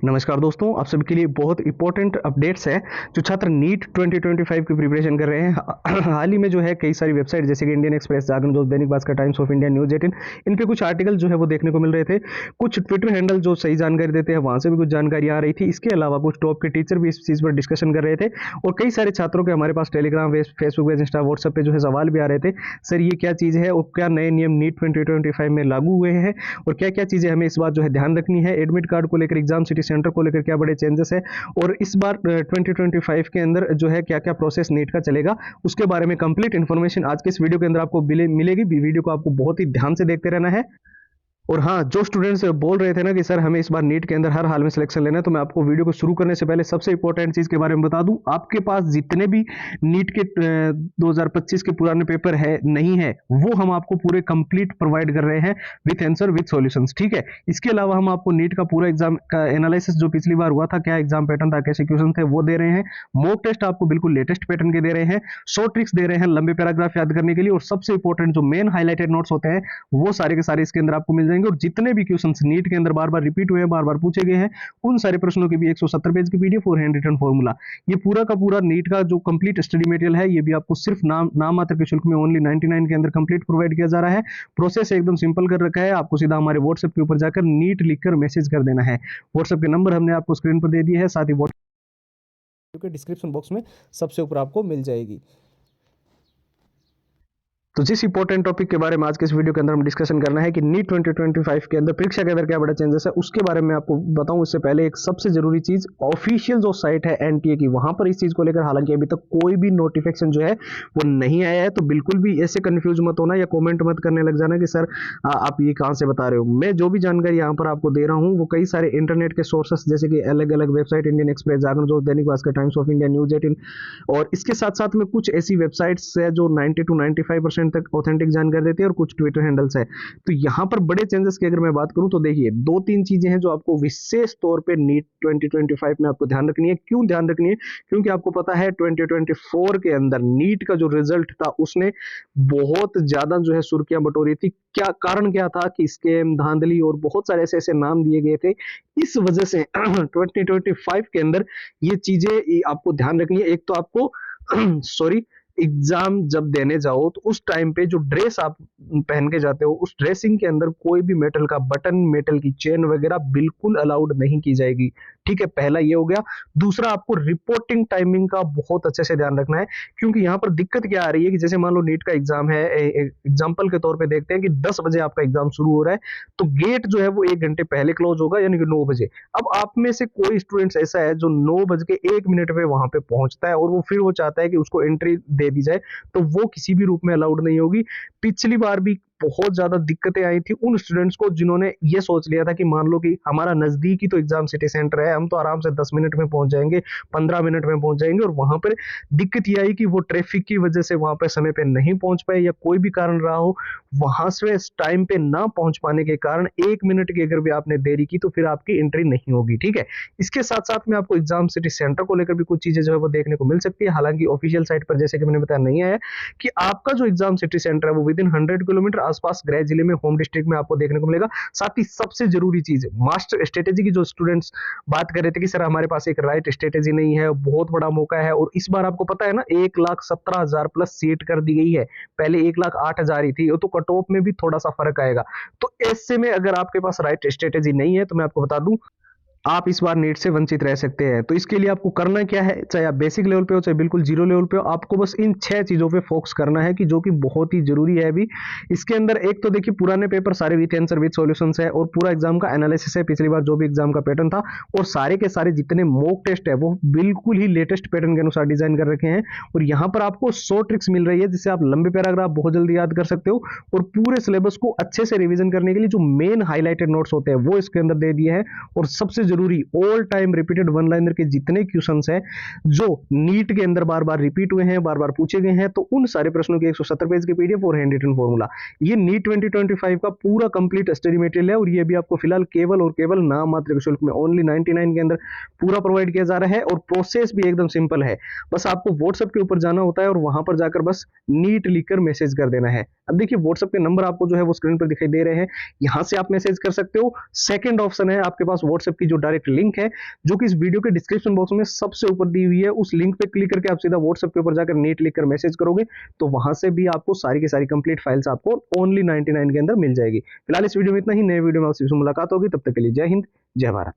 नमस्कार दोस्तों, आप सभी के लिए बहुत इंपॉर्टेंट अपडेट्स है। जो छात्र नीट 2025 की प्रिपरेशन कर रहे हैं, हाल ही में जो है कई सारी वेबसाइट जैसे कि इंडियन एक्सप्रेस, जागरण जो Dainik Bhaskar, times of India, news 18, इन पे कुछ आर्टिकल जो है वो देखने को मिल रहे थे। कुछ ट्विटर हैंडल जो सही जानकारी देते हैं वहां से भी कुछ जानकारी आ रही थी। इसके अलावा कुछ टॉप के टीचर भी इस चीज पर डिस्कशन कर रहे थे और कई सारे छात्रों के हमारे पास Telegram, Facebook page, Insta, WhatsApp पे जो है सवाल भी आ रहे थे। सर ये क्या चीज है और क्या नए नियम नीट 2025 में लागू हुए हैं और क्या क्या चीजें हमें इस बार जो है ध्यान रखनी है, एडमिट कार्ड को लेकर, एग्जाम सिटी सेंटर को लेकर क्या बड़े चेंजेस है और इस बार 2025 के अंदर जो है क्या क्या प्रोसेस नीट का चलेगा, उसके बारे में कंप्लीट इन्फॉर्मेशन आज के इस वीडियो के अंदर आपको मिलेगी। वीडियो को आपको बहुत ही ध्यान से देखते रहना है। और हाँ, जो स्टूडेंट्स बोल रहे थे ना कि सर हमें इस बार नीट के अंदर हर हाल में सिलेक्शन लेना है, तो मैं आपको वीडियो को शुरू करने से पहले सबसे इंपॉर्टेंट चीज के बारे में बता दूं। आपके पास जितने भी नीट के 2025 के पुराने पेपर है नहीं है, वो हम आपको पूरे कंप्लीट प्रोवाइड कर रहे हैं विथ आंसर विथ सॉल्यूशंस। ठीक है, इसके अलावा हम आपको नीट का पूरा एग्जाम का एनालिसिस जो पिछली बार हुआ था, क्या एग्जाम पैटर्न था, कैसे क्वेश्चन थे, वो दे रहे हैं। मॉक टेस्ट आपको बिल्कुल लेटेस्ट पैटर्न के दे रहे हैं। शॉर्ट ट्रिक्स दे रहे हैं लंबे पैराग्राफ याद करने के लिए, और सबसे इंपॉर्टेंट जो मेन हाईलाइटेड नोट्स होते हैं वो सारे के सारे इसके अंदर आपको मिल जाएंगे। और जितने भी क्वेश्चंस नीट के अंदर बार बार रिपीट हुए हैं, बार बार पूछे गए हैं, उन सारे प्रश्नों की भी 170 पेज की पीडीएफ और हैंड रिटन फॉर्मूला, ये पूरा का पूरा नीट का जो कंप्लीट स्टडी मटेरियल है, ये भी आपको सिर्फ नाम मात्र के शुल्क में ओनली 99 के अंदर कंप्लीट प्रोवाइड किया जा रहा है। प्रोसेस एकदम सिंपल कर रखा है। आपको सीधा हमारे व्हाट्सएप के ऊपर जाकर नीट लिखकर मैसेज कर देना है। व्हाट्सएप के नंबर हमने आपको स्क्रीन पर दे दिए है, साथ ही व्हाट्सएप के डिस्क्रिप्शन बॉक्स में सबसे ऊपर आपको मिल जाएगी। तो जिस इंपॉर्टेंट टॉपिक के बारे में आज के इस वीडियो के अंदर हम डिस्कशन करना है कि नीट 2025 के अंदर परीक्षा के अंदर क्या बड़ा चेंजेस है, उसके बारे में आपको बताऊं उससे पहले एक सबसे जरूरी चीज, ऑफिशियल जो साइट है एनटीए की, वहां पर इस चीज को लेकर हालांकि अभी तक कोई भी नोटिफिकेशन जो है वो नहीं आया है। तो बिल्कुल भी ऐसे कंफ्यूज मत होना या कॉमेंट मत करने लग जाना कि सर आप ये कहां से बता रहे हो। मैं जो भी जानकारी यहाँ पर आपको दे रहा हूँ वो कई सारे इंटरनेट के सोर्सेस जैसे कि अलग अलग वेबसाइट, इंडियन एक्सप्रेस, जागरण जो Dainik Bhaskar, times of India, news 18, और इसके साथ साथ में कुछ ऐसी वेबसाइट्स है जो 90 to 95% तक ऑथेंटिक जानकारी देती है, और कुछ ट्विटर हैंडल्स है। तो यहाँ पर बड़े चेंजेस की अगर मैं बात करूं तो देखिए, दो तीन चीजें हैं जो आपको विशेष तौर पे नीट 2025 में आपको ध्यान रखनी है। क्यों ध्यान रखनी है? क्योंकि आपको पता है 2024 के अंदर नीट का जो रिजल्ट था उसने बहुत ज्यादा जो है सुर्खियां बटोरी थी। क्या कारण क्या था कि स्कैम, धांधली और बहुत सारे ऐसे ऐसे नाम दिए गए थे। इस वजह से 2025 के अंदर ये चीजें आपको ध्यान रखनी है। एक तो आपको सॉरी, एग्जाम जब देने जाओ तो उस टाइम पे जो ड्रेस आप पहन के जाते हो, उस ड्रेसिंग के अंदर कोई भी मेटल का बटन, मेटल की चेन वगैरह बिल्कुल अलाउड नहीं की जाएगी। ठीक है, पहला ये हो गया। दूसरा, आपको रिपोर्टिंग टाइमिंग का बहुत अच्छे से ध्यान रखना है, क्योंकि यहाँ पर दिक्कत क्या आ रही है कि जैसे मान लो नीट का एग्जाम है, एग्जाम्पल के तौर पे देखते हैं कि 10 बजे आपका एग्जाम शुरू हो रहा है, तो गेट जो है वो 1 घंटे पहले क्लोज होगा, यानी कि 9 बजे। अब आप में से कोई स्टूडेंट्स ऐसा है जो 9:01 पे वहां पे पहुंचता है और वो फिर वो चाहता है कि उसको एंट्री दे दी जाए, तो वो किसी भी रूप में अलाउड नहीं होगी। पिछली बार भी बहुत ज्यादा दिक्कतें आई थी उन स्टूडेंट्स को जिन्होंने ये सोच लिया था कि मान लो कि हमारा नजदीक ही तो एग्जाम सिटी सेंटर है, हम तो आराम से 10 मिनट में पहुंच जाएंगे, 15 मिनट में पहुंच जाएंगे, और वहां पर दिक्कत ये आई कि वो ट्रैफिक की वजह से वहां पर समय पे नहीं पहुंच पाए या कोई भी कारण रहा हो, वहां से टाइम पे ना पहुंच पाने के कारण 1 मिनट की अगर भी आपने देरी की तो फिर आपकी एंट्री नहीं होगी। ठीक है, इसके साथ साथ में आपको एग्जाम सिटी सेंटर को लेकर भी कुछ चीजें जो है वो देखने को मिल सकती है। हालांकि ऑफिशियल साइट पर जैसे कि मैंने बताया नहीं आया कि आपका जो एग्जाम सिटी सेंटर है वो विद इन 100 किलोमीटर आसपास गृह जिले में, होम डिस्ट्रिक्ट में आपको देखने को मिलेगा। साथ ही सबसे जरूरी चीज, मास्टर स्ट्रेटेजी की जो स्टूडेंट्स बात कर रहे थे कि सर हमारे पास एक राइट स्ट्रेटेजी नहीं है, बहुत बड़ा मौका है, और इस बार आपको पता है ना 1,17,000 प्लस सीट कर दी गई है। पहले 1,08,000 ही थी, तो कट ऑफ में भी थोड़ा सा फर्क आएगा। तो ऐसे में अगर आपके पास राइट स्ट्रेटेजी नहीं है तो मैं आपको बता दूं आप इस बार नीट से वंचित रह सकते हैं। तो इसके लिए आपको करना क्या है, चाहे आप बेसिक लेवल पे हो चाहे बिल्कुल जीरो लेवल पे हो, आपको बस इन 6 चीजों पे फोकस करना है कि जो कि बहुत ही जरूरी है अभी। इसके अंदर एक तो देखिए, पुराने पेपर सारे विथ आंसर विथ सॉल्यूशंस है और पूरा एग्जाम का एनालिसिस है, पिछली बार जो भी एग्जाम का पैटर्न था, और सारे के सारे जितने मॉक टेस्ट है वो बिल्कुल ही लेटेस्ट पैटर्न के अनुसार डिजाइन कर रखे हैं। और यहाँ पर आपको 100 ट्रिक्स मिल रही है जिससे आप लंबे पैराग्राफ बहुत जल्दी याद कर सकते हो, और पूरे सिलेबस को अच्छे से रिविजन करने के लिए जो मेन हाईलाइटेड नोट्स होते हैं वो इसके अंदर दे दिए हैं। और सबसे जरूरी, all time repeated one liner के जितने क्वेश्चंस हैं जो नीट के अंदर बार बार रिपीट हुए हैं, बार बार पूछे गए हैं, तो उन सारे प्रश्नों के 170 पेज की पीडीएफ और हैंड रिटन फॉर्मूला, ये नीट 2025 का पूरा कंप्लीट स्टडी मटेरियल है। और ये भी आपको फिलहाल केवल और केवल नाम मात्र शुल्क में ओनली 99 के अंदर पूरा प्रोवाइड किया जा रहा है। और प्रोसेस भी एकदम सिंपल है, बस आपको व्हाट्सएप के ऊपर जाना होता है और वहां पर जाकर बस नीट लिखकर मैसेज कर देना है। अब देखिए व्हाट्सएप के नंबर आपको जो है वो स्क्रीन पर दिखाई दे रहे हैं, यहाँ से आप मैसेज कर सकते हो। सेकंड ऑप्शन है आपके पास व्हाट्सएप की जो डायरेक्ट लिंक है, जो कि इस वीडियो के डिस्क्रिप्शन बॉक्स में सबसे ऊपर दी हुई है, उस लिंक पे क्लिक करके आप सीधा व्हाट्सएप के ऊपर जाकर नेट लिखकर मैसेज करोगे तो वहां से भी आपको सारी की सारी कंप्लीट फाइल्स आपको ओनली 99 के अंदर मिल जाएगी। फिलहाल इस वीडियो में इतना ही, नए वीडियो में आपसे मुलाकात होगी, तब तक के लिए जय हिंद, जय भारत।